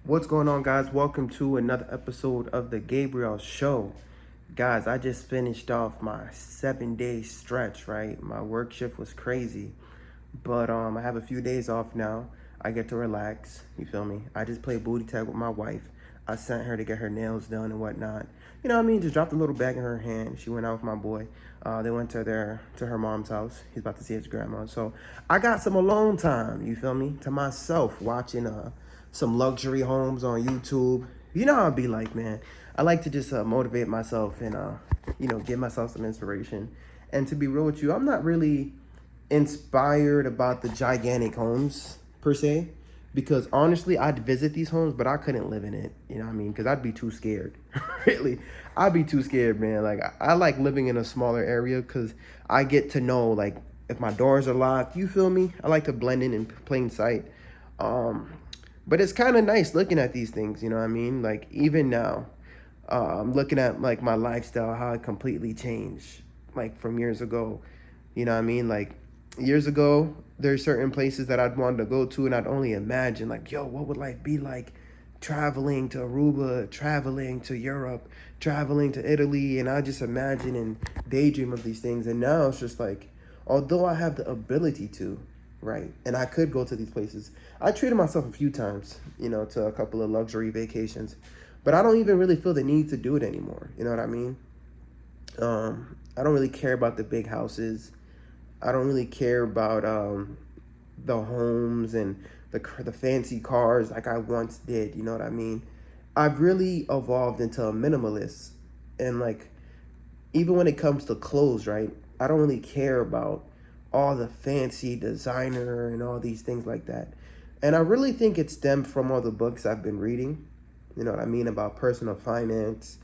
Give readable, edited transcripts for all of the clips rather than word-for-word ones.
What's going on, guys? Welcome to another episode of the Gabriel Show. Guys, I just finished off my 7-day stretch, right? My work shift was crazy, but I have a few days off now. I get to relax, you feel me? I just played booty tag with my wife. I sent her to get her nails done and whatnot. You know what I mean? Just dropped a little bag in her hand. She went out with my boy. They went to her mom's house. He's about to see his grandma. So I got some alone time, you feel me? To myself, watching some luxury homes on YouTube. You know how I'd be like, man. I like to just motivate myself and give myself some inspiration. And to be real with you, I'm not really inspired about the gigantic homes per se, because honestly, I'd visit these homes, but I couldn't live in it. You know what I mean? Because I'd be too scared. Really, I'd be too scared, man. Like I like living in a smaller area because I get to know, like, if my doors are locked. You feel me? I like to blend in plain sight. Um, but it's kind of nice looking at these things. You know what I mean? Like even now, I'm looking at like my lifestyle, how it completely changed, like from years ago. You know what I mean? Like years ago, there's certain places that I'd wanted to go to, and I'd only imagine, like, yo, what would life be like traveling to Aruba, traveling to Europe, traveling to Italy, and I just imagine and daydream of these things. And now it's just like, although I have the ability to, right, and I could go to these places, I treated myself a few times, to a couple of luxury vacations, but I don't even really feel the need to do it anymore. You know what I mean? I don't really care about the big houses. I don't really care about the homes and the fancy cars like I once did. You know what I mean? I've really evolved into a minimalist, and like even when it comes to clothes, right? I don't really care about all the fancy designer and all these things like that. And I really think it stemmed from all the books I've been reading. You know what I mean, about personal finance.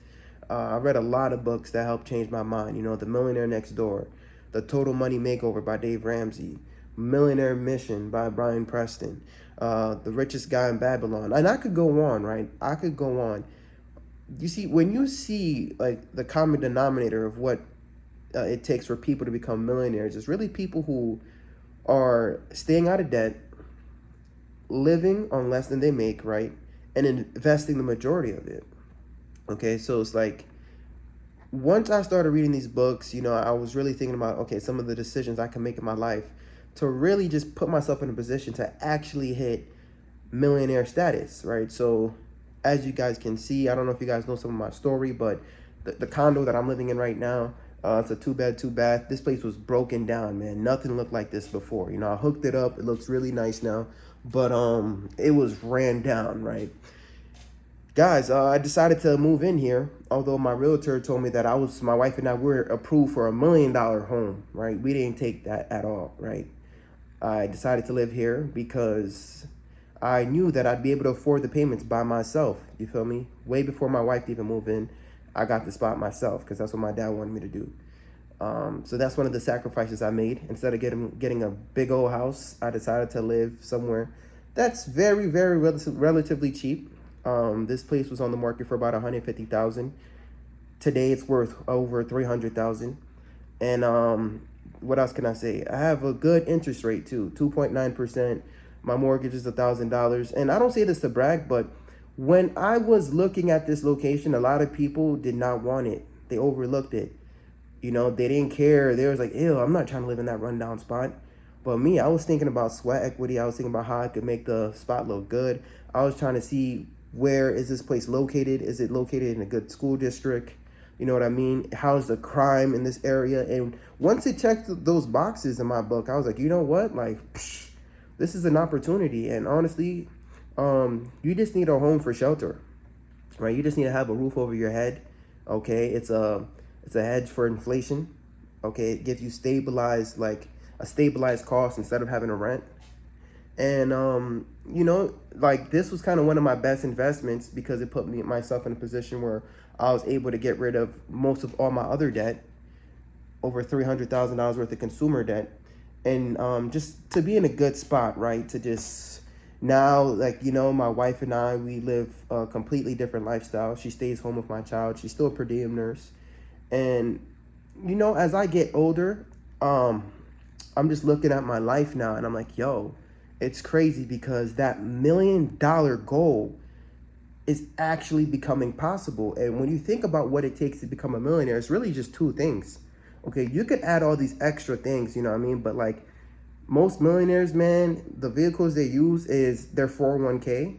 I read a lot of books that helped change my mind. The Millionaire Next Door, The Total Money Makeover by Dave Ramsey, Millionaire Mission by Brian Preston, The Richest Guy in Babylon. And I could go on, right? I could go on. You see, when you see like the common denominator of what it takes for people to become millionaires, it's really people who are staying out of debt, living on less than they make, right? And investing the majority of it. Okay, so it's like once I started reading these books, I was really thinking about, okay, some of the decisions I can make in my life to really just put myself in a position to actually hit millionaire status, right? So as you guys can see, I don't know if you guys know some of my story, but the condo that I'm living in right now, it's a 2-bed, 2-bath. This place was broken down, man. Nothing looked like this before. I hooked it up. It looks really nice now, but it was ran down, right? Guys, I decided to move in here, although my realtor told me that my wife and I were approved for $1 million home, right? We didn't take that at all, right? I decided to live here because I knew that I'd be able to afford the payments by myself. You feel me? Way before my wife even moved in, I got the spot myself because that's what my dad wanted me to do. So that's one of the sacrifices I made. Instead of getting a big old house, I decided to live somewhere that's very, very relatively cheap. This place was on the market for about 150,000. Today it's worth over 300,000. And what else can I say? I have a good interest rate too, 2.9%. My mortgage is $1,000. And I don't say this to brag, but when I was looking at this location, a lot of people did not want it. They overlooked it. They didn't care. They was like, ew, I'm not trying to live in that rundown spot. But me, I was thinking about sweat equity. I was thinking about how I could make the spot look good. I was trying to see, where is this place located? Is it located in a good school district? You know what I mean? How's the crime in this area? And once it checked those boxes in my book, I was like, you know what? Like, this is an opportunity. And honestly, you just need a home for shelter, right? You just need to have a roof over your head. Okay, it's a hedge for inflation. Okay, it gives you a stabilized cost instead of having to rent. And like this was kind of one of my best investments because it put myself in a position where I was able to get rid of most of all my other debt, over $300,000 worth of consumer debt, and just to be in a good spot, right? To just now, like, my wife and I, we live a completely different lifestyle. She stays home with my child. She's still a per diem nurse. And, as I get older, I'm just looking at my life now and I'm like, yo, it's crazy because that $1 million goal is actually becoming possible. And when you think about what it takes to become a millionaire, it's really just two things. Okay, you could add all these extra things, you know what I mean? But like most millionaires, man, the vehicles they use is their 401k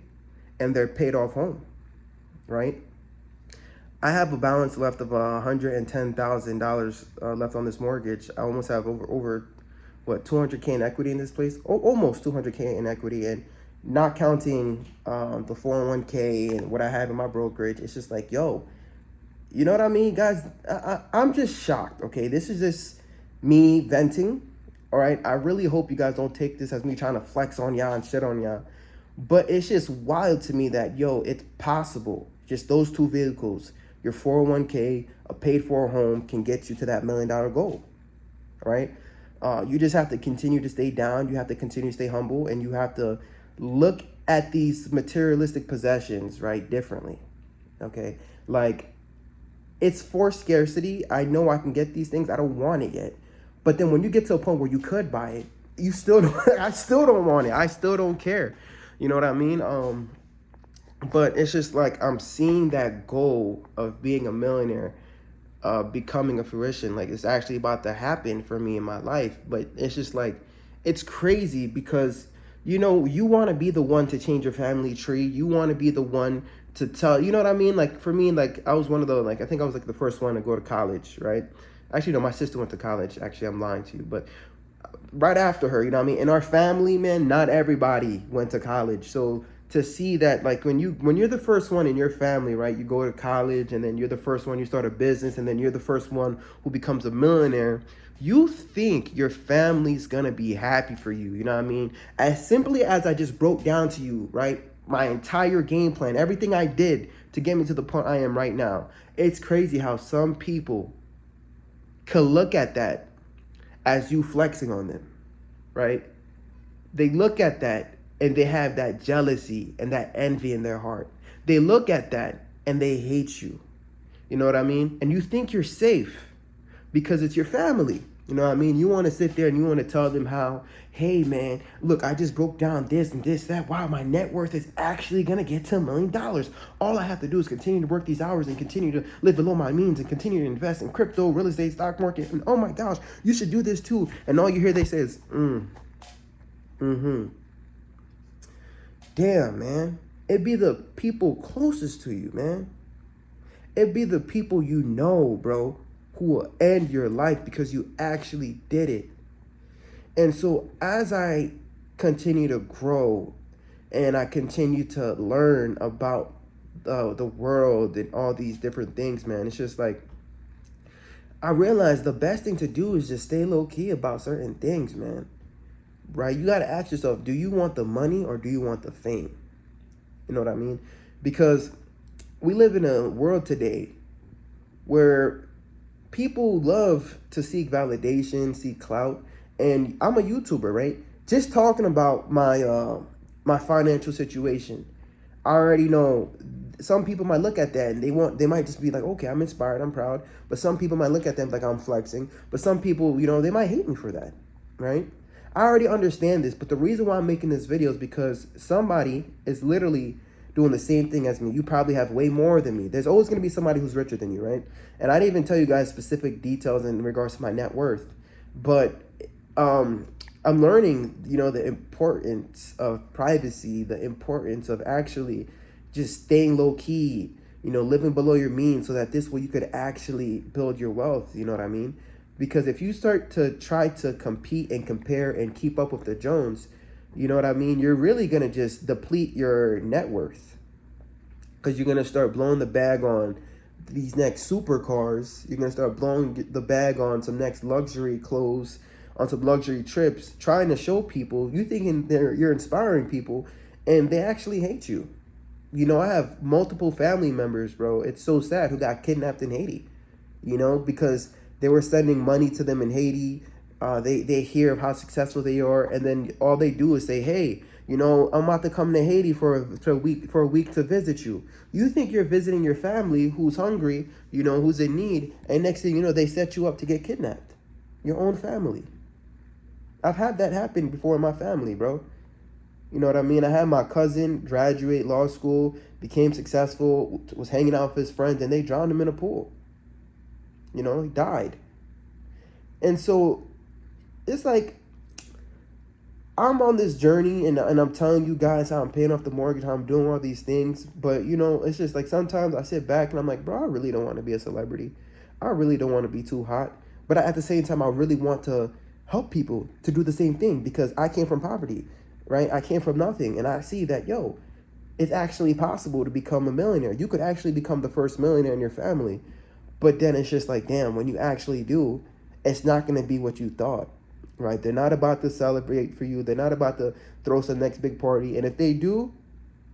and their paid off home, right? I have a balance left of $110,000 left on this mortgage. I almost have over what 200k in equity in this place, almost 200k in equity, and not counting the 401k and what I have in my brokerage. It's just like, yo, you know what I mean, guys? I'm just shocked. Okay, this is just me venting. All right, I really hope you guys don't take this as me trying to flex on y'all and shit on y'all, but it's just wild to me that, yo, it's possible. Just those two vehicles, your 401k, a paid for home, can get you to that $1 million goal. All right. You just have to continue to stay down. You have to continue to stay humble, and you have to look at these materialistic possessions, right, differently. Okay. Like, it's for scarcity. I know I can get these things. I don't want it yet. But then when you get to a point where you could buy it, you still don't, I still don't want it. I still don't care. You know what I mean? But it's just like I'm seeing that goal of being a millionaire becoming a fruition. Like, it's actually about to happen for me in my life. But it's just like, it's crazy because, you know, you want to be the one to change your family tree. You want to be the one to tell, you know what I mean? Like, for me, like, I was one of the, like, I think I was like the first one to go to college, right? Actually, no, my sister went to college. Actually, I'm lying to you. But right after her, you know what I mean? In our family, man, not everybody went to college. So to see that, like, when you're the first one in your family, right, you go to college, and then you're the first one, you start a business, and then you're the first one who becomes a millionaire, you think your family's gonna be happy for you, you know what I mean? As simply as I just broke down to you, right, my entire game plan, everything I did to get me to the point I am right now, it's crazy how some people could look at that as you flexing on them, right? They look at that and they have that jealousy and that envy in their heart. They look at that and they hate you. You know what I mean? And you think you're safe because it's your family. You know what I mean? You want to sit there and you want to tell them how, hey, man, look, I just broke down this and this, that. Wow, my net worth is actually going to get to $1 million. All I have to do is continue to work these hours and continue to live below my means and continue to invest in crypto, real estate, stock market. And oh, my gosh, you should do this, too. And all you hear they say is, Damn, man. It'd be the people closest to you, man. It'd be the people you know, bro, who will end your life because you actually did it. And so as I continue to grow and I continue to learn about the world and all these different things, man, it's just like, I realize the best thing to do is just stay low key about certain things, man. Right? You got to ask yourself, do you want the money or do you want the fame? You know what I mean? Because we live in a world today where people love to seek validation, seek clout. And I'm a YouTuber, right? Just talking about my financial situation, I already know some people might look at that and they might just be like, okay, I'm inspired, I'm proud. But some people might look at them like I'm flexing. But some people, you know, they might hate me for that, right? I already understand this, but the reason why I'm making this video is because somebody is literally doing the same thing as me. You probably have way more than me. There's always going to be somebody who's richer than you, right? And I didn't even tell you guys specific details in regards to my net worth, but I'm learning, you know, the importance of privacy, the importance of actually just staying low key, you know, living below your means so that this way you could actually build your wealth, you know what I mean? Because if you start to try to compete and compare and keep up with the Jones, you know what I mean? You're really going to just deplete your net worth because you're going to start blowing the bag on these next supercars. You're going to start blowing the bag on some next luxury clothes, on some luxury trips, trying to show people, you thinking you're inspiring people, and they actually hate you. You know, I have multiple family members, bro. It's so sad, who got kidnapped in Haiti, you know, because they were sending money to them in Haiti. They hear of how successful they are, and then all they do is say, hey, you know, I'm about to come to Haiti for a week to visit you. You think you're visiting your family who's hungry, you know, who's in need, and next thing you know, they set you up to get kidnapped. Your own family. I've had that happen before in my family, bro. You know what I mean? I had my cousin graduate law school, became successful, was hanging out with his friends, and they drowned him in a pool. You know, he died. And so it's like I'm on this journey, and I'm telling you guys how I'm paying off the mortgage, how I'm doing all these things. But, you know, it's just like sometimes I sit back and I'm like, bro, I really don't want to be a celebrity. I really don't want to be too hot. But at the same time, I really want to help people to do the same thing because I came from poverty, right? I came from nothing. And I see that, yo, it's actually possible to become a millionaire. You could actually become the first millionaire in your family. But then it's just like, damn, when you actually do, it's not going to be what you thought, right? They're not about to celebrate for you. They're not about to throw some next big party. And if they do,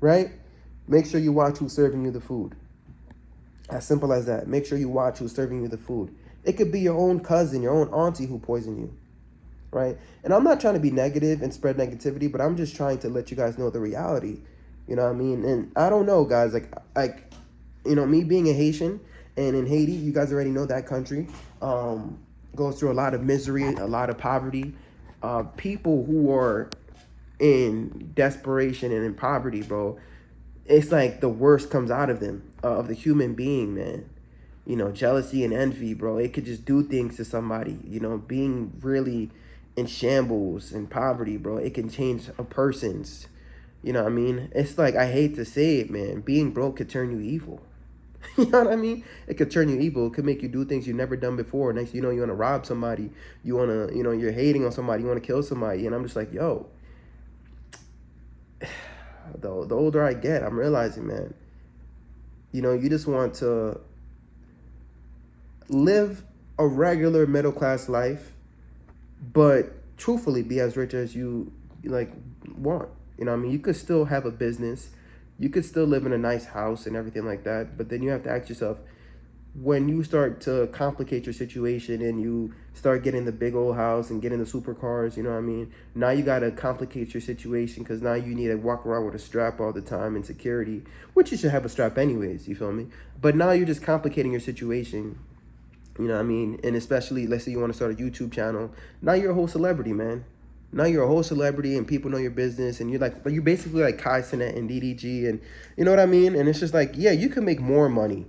right, make sure you watch who's serving you the food. As simple as that. Make sure you watch who's serving you the food. It could be your own cousin, your own auntie who poisoned you, right? And I'm not trying to be negative and spread negativity, but I'm just trying to let you guys know the reality. You know what I mean? And I don't know, guys, like you know, me being a Haitian, and in Haiti, you guys already know that country goes through a lot of misery, a lot of poverty. People who are in desperation and in poverty, bro, it's like the worst comes out of them, of the human being, man. You know, jealousy and envy, bro. It could just do things to somebody. You know, being really in shambles and poverty, bro. It can change a person's. You know what I mean? It's like, I hate to say it, man. Being broke could turn you evil. You know what I mean? It could turn you evil. It could make you do things you've never done before. Next thing you know, you want to rob somebody. You want to, you know, you're hating on somebody. You want to kill somebody. And I'm just like, yo, the older I get, I'm realizing, man, you know, you just want to live a regular middle class life, but truthfully be as rich as you like want. You know what I mean? You could still have a business. You could still live in a nice house and everything like that. But then you have to ask yourself, when you start to complicate your situation and you start getting the big old house and getting the supercars, you know what I mean? Now you got to complicate your situation because now you need to walk around with a strap all the time and security, which you should have a strap anyways, you feel me? But now you're just complicating your situation, you know what I mean? And especially, let's say you want to start a YouTube channel. Now you're a whole celebrity, man. Now you're a whole celebrity and people know your business and you're basically like Kai Cenat and DDG and you know what I mean? And it's just like, yeah, you can make more money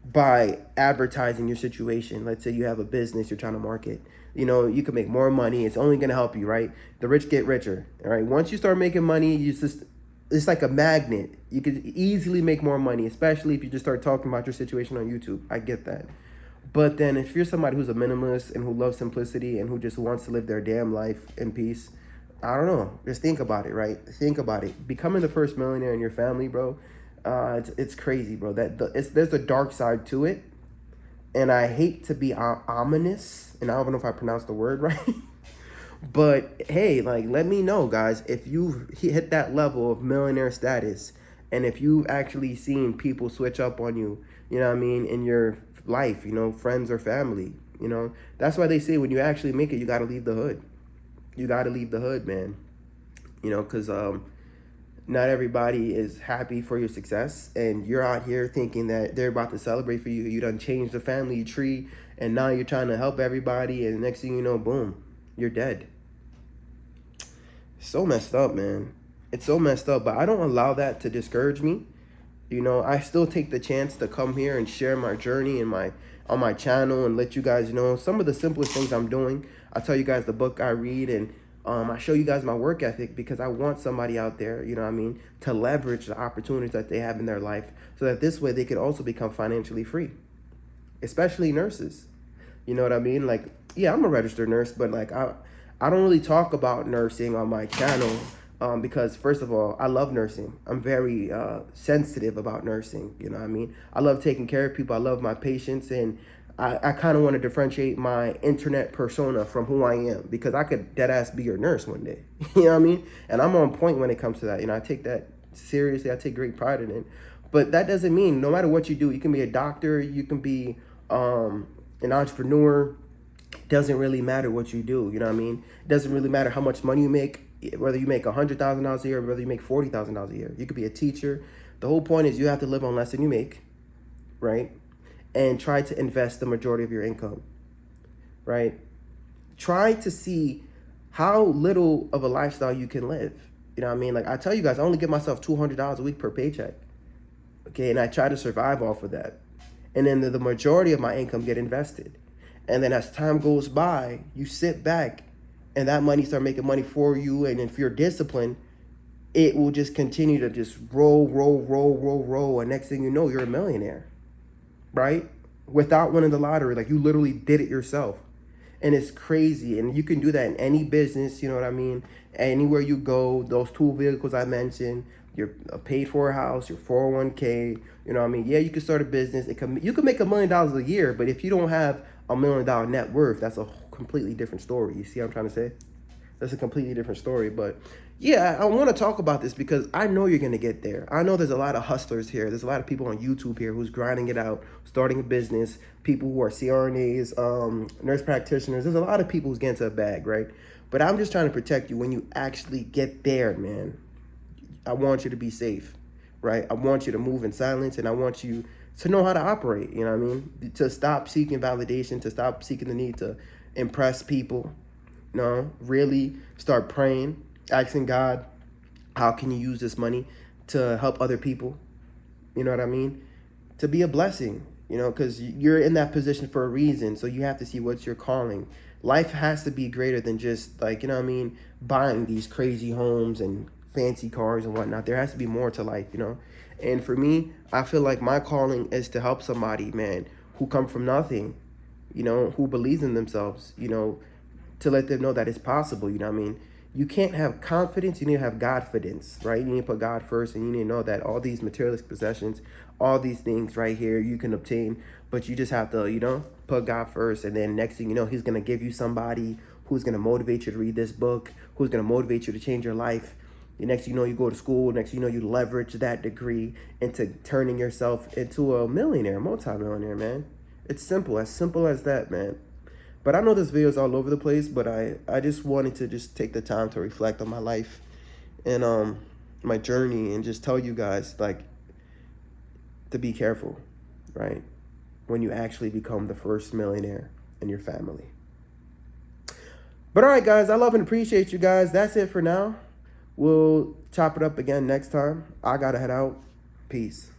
by advertising your situation. Let's say you have a business you're trying to market. You know, you can make more money. It's only going to help you, right? The rich get richer, all right? Once you start making money, it's like a magnet. You could easily make more money, especially if you just start talking about your situation on YouTube. I get that. But then if you're somebody who's a minimalist and who loves simplicity and who just wants to live their damn life in peace, I don't know. Just think about it, right? Think about it. Becoming the first millionaire in your family, bro, it's crazy, bro. There's a dark side to it. And I hate to be ominous, and I don't know if I pronounced the word right. But hey, like, let me know, guys, if you've hit that level of millionaire status and if you've actually seen people switch up on you, you know what I mean, in your life, you know, friends or family, you know. That's why they say when you actually make it, you got to leave the hood. You got to leave the hood, man. You know, because not everybody is happy for your success, and you're out here thinking that they're about to celebrate for you. You done changed the family tree, and now you're trying to help everybody, and next thing you know, boom, you're dead. So messed up, man. It's so messed up, but I don't allow that to discourage me. You know, I still take the chance to come here and share my journey and on my channel and let you guys know some of the simplest things I'm doing. I tell you guys the book I read, and I show you guys my work ethic because I want somebody out there, you know what I mean, to leverage the opportunities that they have in their life so that this way they could also become financially free, especially nurses. You know what I mean? Like, yeah, I'm a registered nurse, but like I don't really talk about nursing on my channel because first of all, I love nursing. I'm very sensitive about nursing. You know what I mean? I love taking care of people. I love my patients, and I kind of want to differentiate my internet persona from who I am because I could dead ass be your nurse one day. You know what I mean? And I'm on point when it comes to that. You know, I take that seriously. I take great pride in it. But that doesn't mean no matter what you do, you can be a doctor, you can be an entrepreneur. It doesn't really matter what you do. You know what I mean? It doesn't really matter how much money you make, whether you make $100,000 a year or whether you make $40,000 a year. You could be a teacher. The whole point is you have to live on less than you make, right? And try to invest the majority of your income, right? Try to see how little of a lifestyle you can live. You know what I mean? Like I tell you guys, I only give myself $200 a week per paycheck. Okay, and I try to survive off of that. And then the majority of my income get invested. And then as time goes by, you sit back and that money start making money for you. And if you're disciplined, it will just continue to just roll, roll, roll, roll, roll. And next thing you know, you're a millionaire, right? Without winning the lottery. Like you literally did it yourself. And it's crazy. And you can do that in any business, you know what I mean? Anywhere you go, those two vehicles I mentioned, your paid for a house, your 401k, you know what I mean? Yeah, you can start a business. You can make $1 million a year, but if you don't have $1 million net worth, that's a completely different story. You see what I'm trying to say? That's a completely different story. But yeah, I want to talk about this because I know you're going to get there. I know there's a lot of hustlers here. There's a lot of people on YouTube here who's grinding it out, starting a business, people who are CRNAs, nurse practitioners. There's a lot of people who's getting to a bag, right? But I'm just trying to protect you when you actually get there, man. I want you to be safe, right? I want you to move in silence, and I want you to know how to operate, you know what I mean? To stop seeking validation, to stop seeking the need to impress people. No, really start praying, asking God, how can you use this money to help other people? You know what I mean? To be a blessing, you know, because you're in that position for a reason. So you have to see what's your calling. Life has to be greater than just like, you know what I mean, buying these crazy homes and fancy cars and whatnot. There has to be more to life, you know? And for me, I feel like my calling is to help somebody, man, who come from nothing, you know, who believes in themselves, you know, to let them know that it's possible, you know what I mean? You can't have confidence, you need to have Godfidence, right? You need to put God first, and you need to know that all these materialistic possessions, all these things right here you can obtain, but you just have to, you know, put God first, and then next thing you know, he's going to give you somebody who's going to motivate you to read this book, who's going to motivate you to change your life. The next thing you know, you go to school, next thing you know, you leverage that degree into turning yourself into a millionaire, multi-millionaire, man. It's simple as that, man. But I know this video is all over the place, but I just wanted to just take the time to reflect on my life and my journey and just tell you guys, like, to be careful, right? When you actually become the first millionaire in your family. But all right, guys, I love and appreciate you guys. That's it for now. We'll chop it up again next time. I gotta head out. Peace.